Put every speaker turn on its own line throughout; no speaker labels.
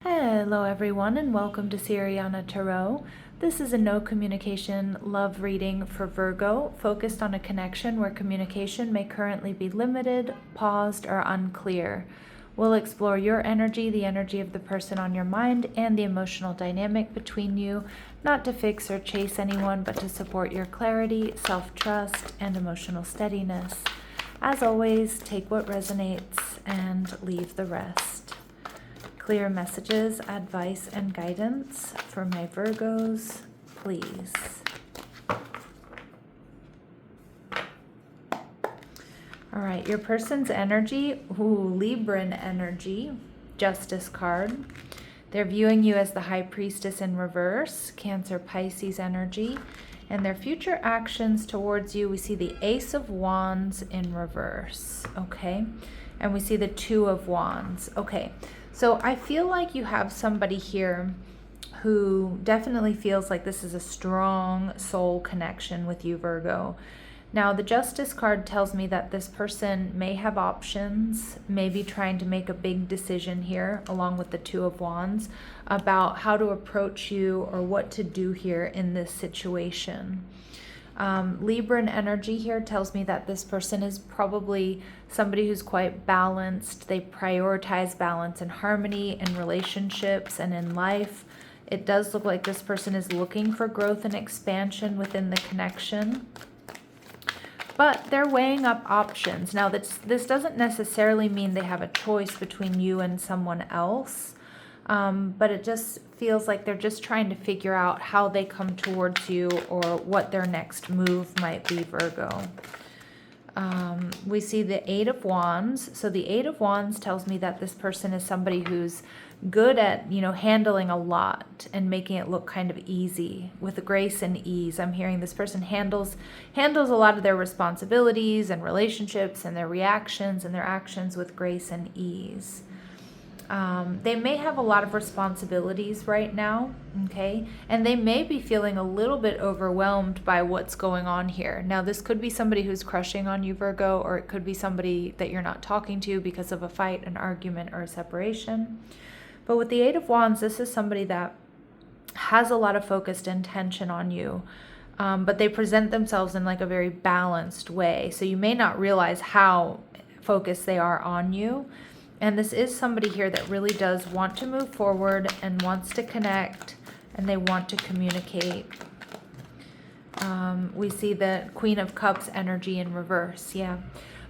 Hello everyone and welcome to Siriana Tarot. This is a no communication love reading for Virgo, focused on a connection where communication may currently be limited, paused, or unclear. We'll explore your energy, the energy of the person on your mind, and the emotional dynamic between you, not to fix or chase anyone, but to support your clarity, self-trust, and emotional steadiness. As always, take what resonates and leave the rest. Clear messages, advice, and guidance for my Virgos, please. All right, your person's energy, Libran energy, Justice card. They're viewing you as the High Priestess in reverse, Cancer, Pisces energy. And their future actions towards you, we see the Ace of Wands in reverse, okay? And we see the Two of Wands, okay? So I feel like you have somebody here who definitely feels like this is a strong soul connection with you, Virgo. Now, the Justice card tells me that this person may have options, maybe trying to make a big decision here, along with the Two of Wands, about how to approach you or what to do here in this situation. Libran energy here tells me that this person is probably somebody who's quite balanced. They prioritize balance and harmony in relationships and in life. It does look like this person is looking for growth and expansion within the connection. But they're weighing up options. Now, this doesn't necessarily mean they have a choice between you and someone else. But it just feels like they're just trying to figure out how they come towards you or what their next move might be, Virgo. We see the Eight of Wands. So the Eight of Wands tells me that this person is somebody who's good at, handling a lot and making it look kind of easy with grace and ease. I'm hearing this person handles a lot of their responsibilities and relationships and their reactions and their actions with grace and ease. They may have a lot of responsibilities right now, okay? And they may be feeling a little bit overwhelmed by what's going on here. Now, this could be somebody who's crushing on you, Virgo, or it could be somebody that you're not talking to because of a fight, an argument, or a separation. But with the Eight of Wands, this is somebody that has a lot of focused intention on you, but they present themselves in like a very balanced way. So you may not realize how focused they are on you. And this is somebody here that really does want to move forward and wants to connect, and they want to communicate. We see the Queen of Cups energy in reverse, yeah.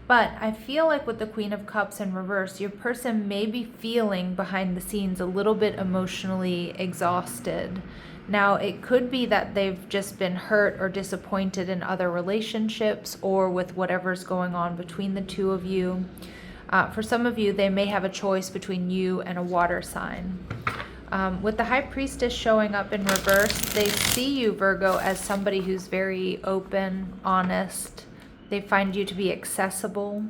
But I feel like with the Queen of Cups in reverse, your person may be feeling behind the scenes a little bit emotionally exhausted. Now, it could be that they've just been hurt or disappointed in other relationships or with whatever's going on between the two of you. For some of you, they may have a choice between you and a water sign. With the High Priestess showing up in reverse, they see you, Virgo, as somebody who's very open, honest. They find you to be accessible.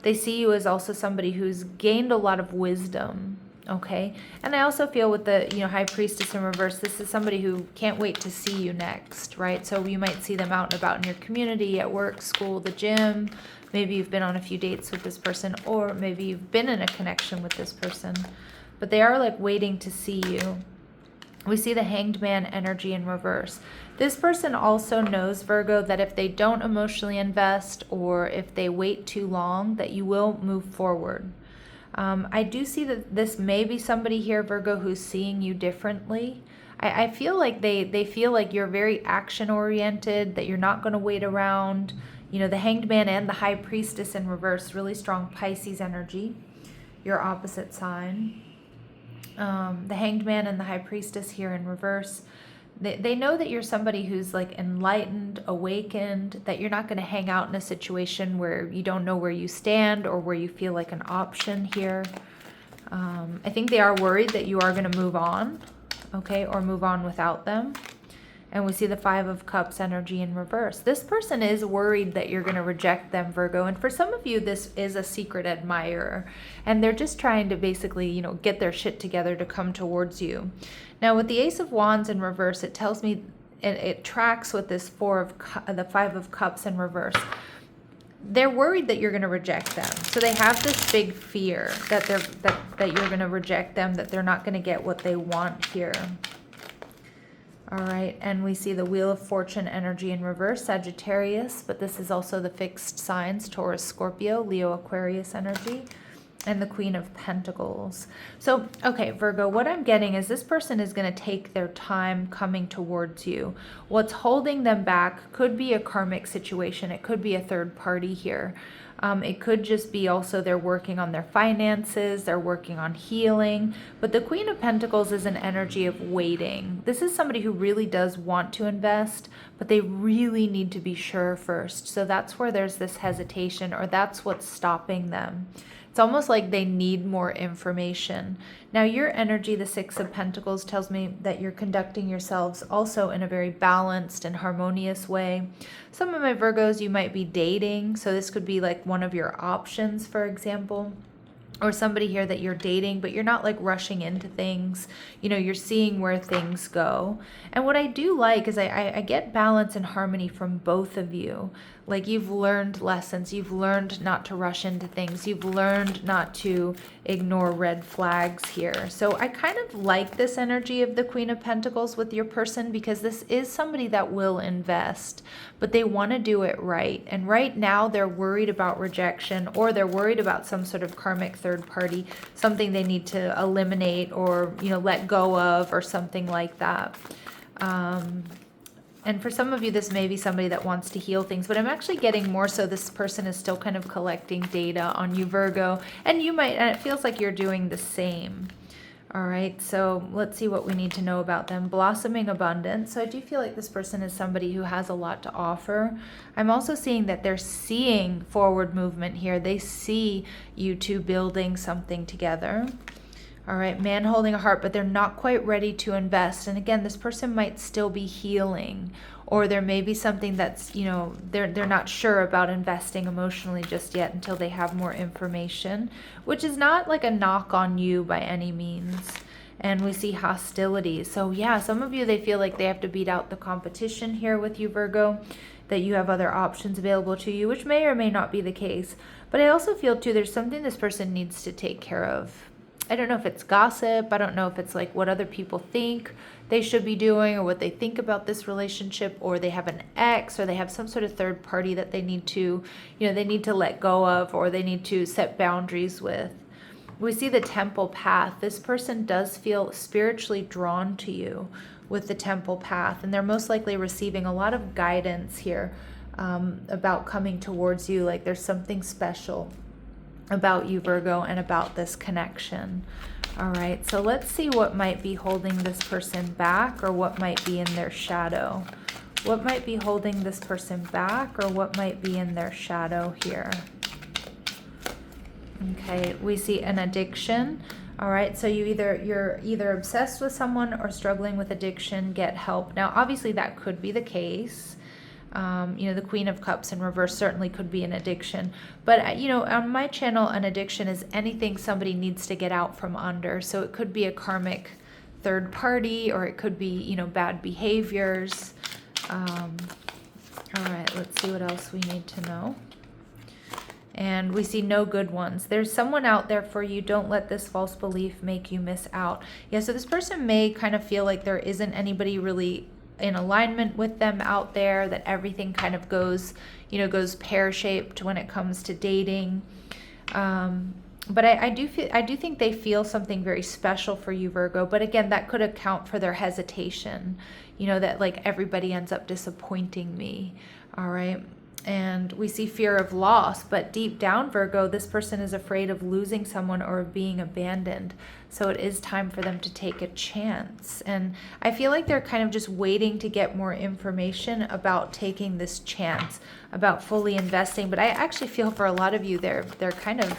They see you as also somebody who's gained a lot of wisdom, okay? And I also feel with the High Priestess in reverse, this is somebody who can't wait to see you next, right? So you might see them out and about in your community, at work, school, the gym. Maybe you've been on a few dates with this person, or maybe you've been in a connection with this person. But they are like waiting to see you. We see the Hanged Man energy in reverse. This person also knows, Virgo, that if they don't emotionally invest or if they wait too long, that you will move forward. I do see that this may be somebody here, Virgo, who's seeing you differently. I feel like they feel like you're very action-oriented, that you're not going to wait around. The Hanged Man and the High Priestess in reverse, really strong Pisces energy, your opposite sign. The Hanged Man and the High Priestess here in reverse, they know that you're somebody who's like enlightened, awakened, that you're not going to hang out in a situation where you don't know where you stand or where you feel like an option here. I think they are worried that you are going to move on, okay, or move on without them. And we see the Five of Cups energy in reverse. This person is worried that you're going to reject them, Virgo. And for some of you, this is a secret admirer. And they're just trying to basically, get their shit together to come towards you. Now, with the Ace of Wands in reverse, it tells me, it tracks with this the Five of Cups in reverse. they're worried that you're going to reject them. So they have this big fear that that you're going to reject them, that they're not going to get what they want here. All right, and we see the Wheel of Fortune energy in reverse, Sagittarius, but this is also the fixed signs, Taurus, Scorpio, Leo, Aquarius energy, and the Queen of Pentacles. So, okay, Virgo, what I'm getting is this person is going to take their time coming towards you. What's holding them back could be a karmic situation. It could be a third party here. It could just be also they're working on their finances, they're working on healing. But the Queen of Pentacles is an energy of waiting. This is somebody who really does want to invest, but they really need to be sure first. So that's where there's this hesitation, or that's what's stopping them. It's almost like they need more information. Now, your energy, the Six of Pentacles, tells me that you're conducting yourselves also in a very balanced and harmonious way. Some of my Virgos, you might be dating. So this could be like one of your options, for example. Or somebody here that you're dating, but you're not like rushing into things. You know, you're seeing where things go. And what I do like is I get balance and harmony from both of you. Like, you've learned lessons. You've learned not to rush into things. You've learned not to ignore red flags here. So I kind of like this energy of the Queen of Pentacles with your person, because this is somebody that will invest, but they want to do it right. And right now they're worried about rejection, or they're worried about some sort of karmic third party, something they need to eliminate or, you know, let go of, or something like that. And for some of you, this may be somebody that wants to heal things, but I'm actually getting more so this person is still kind of collecting data on you, Virgo, and you might, and it feels like you're doing the same. All right, so let's see what we need to know about them. Blossoming abundance. So I do feel like this person is somebody who has a lot to offer. I'm also seeing that they're seeing forward movement here. They see you two building something together. All right, man holding a heart, but they're not quite ready to invest. And again, this person might still be healing, or there may be something that's, you know, they're not sure about investing emotionally just yet until they have more information, which is not like a knock on you by any means. And we see hostility. So yeah, some of you, they feel like they have to beat out the competition here with you, Virgo, that you have other options available to you, which may or may not be the case. But I also feel too, there's something this person needs to take care of. I don't know if it's gossip. I don't know if it's like what other people think they should be doing, or what they think about this relationship, or they have an ex, or they have some sort of third party that they need to, you know, they need to let go of, or they need to set boundaries with. We see the temple path. This person does feel spiritually drawn to you with the temple path, and they're most likely receiving a lot of guidance here about coming towards you. Like, there's something special about you, Virgo, and about this connection. All right, so let's see what might be holding this person back, or what might be in their shadow. What might be holding this person back, or what might be in their shadow here? Okay, we see an addiction. All right, so you're either obsessed with someone or struggling with addiction. Get help. Now, obviously, that could be the case. You know, the Queen of Cups in reverse certainly could be an addiction. But, you know, on my channel, an addiction is anything somebody needs to get out from under. So it could be a karmic third party, or it could be, you know, bad behaviors. All right, let's see what else we need to know. And we see no good ones. There's someone out there for you. Don't let this false belief make you miss out. Yeah, so this person may kind of feel like there isn't anybody really in alignment with them out there, that everything kind of goes, you know, goes pear-shaped when it comes to dating. But I do think they feel something very special for you, Virgo. But again, that could account for their hesitation, you know, that like everybody ends up disappointing me. All right. And we see fear of loss, but deep down, Virgo, this person is afraid of losing someone or of being abandoned. So it is time for them to take a chance. And I feel like they're kind of just waiting to get more information about taking this chance, about fully investing. But I actually feel for a lot of you, they're kind of,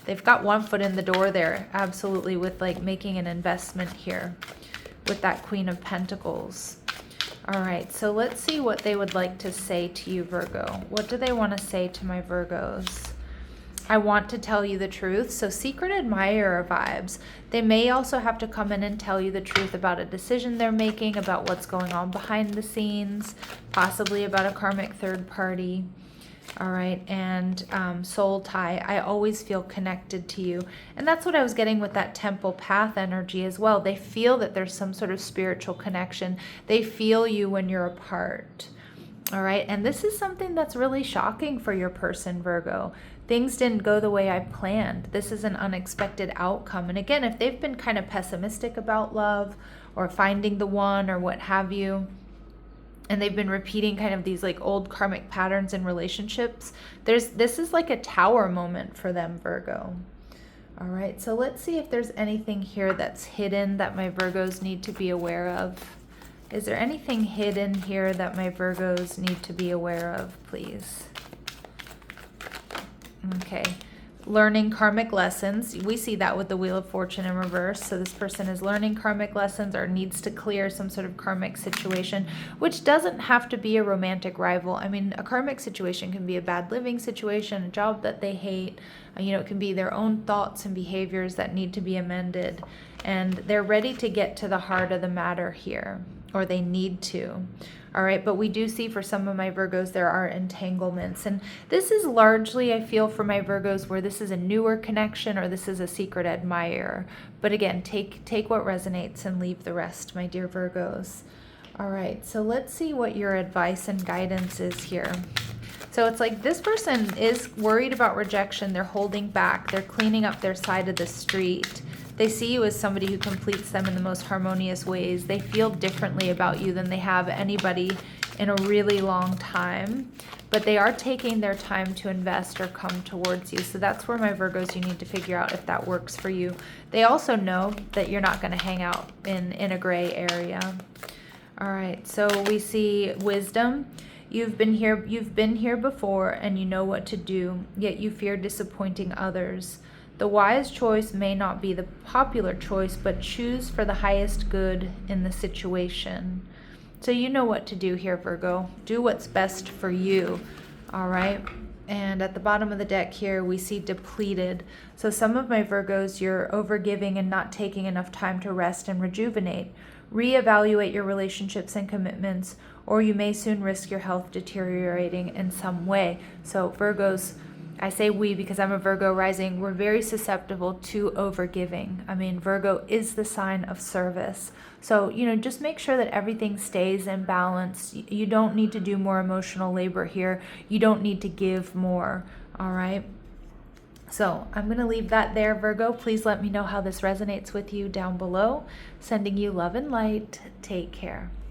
they've got one foot in the door there, absolutely, with like making an investment here with that Queen of Pentacles. All right, so let's see what they would like to say to you, Virgo. What do they want to say to my Virgos? I want to tell you the truth. So secret admirer vibes. They may also have to come in and tell you the truth about a decision they're making, about what's going on behind the scenes, possibly about a karmic third party. All right, and soul tie. I always feel connected to you. And that's what I was getting with that temple path energy as well. They feel that there's some sort of spiritual connection. They feel you when you're apart. All right, and this is something that's really shocking for your person, Virgo. Things didn't go the way I planned. This is an unexpected outcome. And again, if they've been kind of pessimistic about love or finding the one or what have you, and they've been repeating kind of these like old karmic patterns in relationships, this is like a tower moment for them, Virgo. All right, so let's see if there's anything here that's hidden that my Virgos need to be aware of. Is there anything hidden here that my Virgos need to be aware of, please? Okay. Learning karmic lessons. We see that with the Wheel of Fortune in reverse. So this person is learning karmic lessons or needs to clear some sort of karmic situation, which doesn't have to be a romantic rival. I mean, a karmic situation can be a bad living situation, a job that they hate. It can be their own thoughts and behaviors that need to be amended. And they're ready to get to the heart of the matter here, or they need to. All right, but we do see for some of my Virgos there are entanglements. And this is largely, I feel, for my Virgos where this is a newer connection or this is a secret admirer. But again, take what resonates and leave the rest, my dear Virgos. All right, so let's see what your advice and guidance is here. So it's like this person is worried about rejection. They're holding back. They're cleaning up their side of the street. They see you as somebody who completes them in the most harmonious ways. They feel differently about you than they have anybody in a really long time. But they are taking their time to invest or come towards you. So that's where my Virgos, you need to figure out if that works for you. They also know that you're not going to hang out in a gray area. All right, so we see wisdom. You've been here before and you know what to do, yet you fear disappointing others. The wise choice may not be the popular choice, but choose for the highest good in the situation. So you know what to do here, Virgo. Do what's best for you, all right? And at the bottom of the deck here, we see depleted. So some of my Virgos, you're overgiving and not taking enough time to rest and rejuvenate. Reevaluate your relationships and commitments, or you may soon risk your health deteriorating in some way. So Virgos, I say we because I'm a Virgo rising, we're very susceptible to overgiving. I mean, Virgo is the sign of service. So, just make sure that everything stays in balance. You don't need to do more emotional labor here. You don't need to give more, all right? So I'm going to leave that there, Virgo. Please let me know how this resonates with you down below. Sending you love and light. Take care.